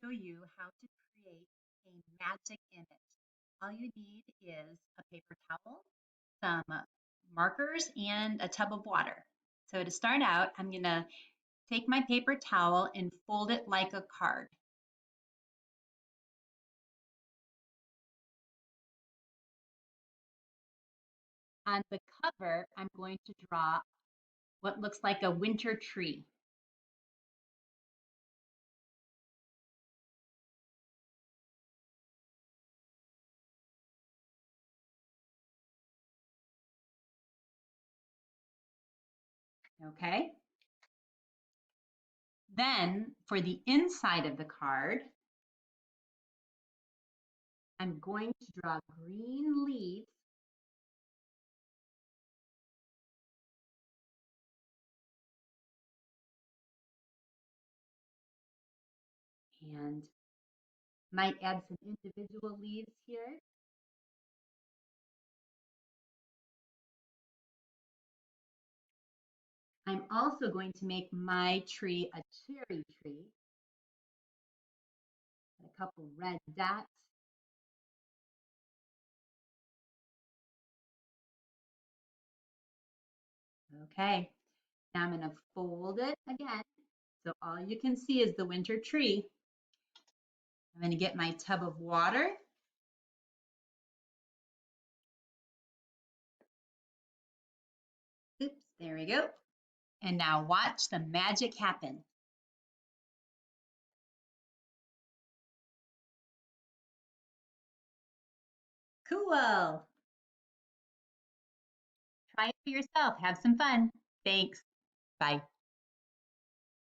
show you how to create a magic image. All you need is a paper towel, some markers, and a tub of water. So to start out, I'm going to take my paper towel and fold it like a card. On the cover, I'm going to draw what looks like a winter tree. Okay? Then for the inside of the card, I'm going to draw green leaves and might add some individual leaves here. I'm also going to make my tree a cherry tree. A couple red dots. Okay, now I'm going to fold it again. So all you can see is the winter tree. I'm going to get my tub of water. Oops, there we go. And now watch the magic happen. Cool. Try it for yourself. Have some fun. Thanks. Bye.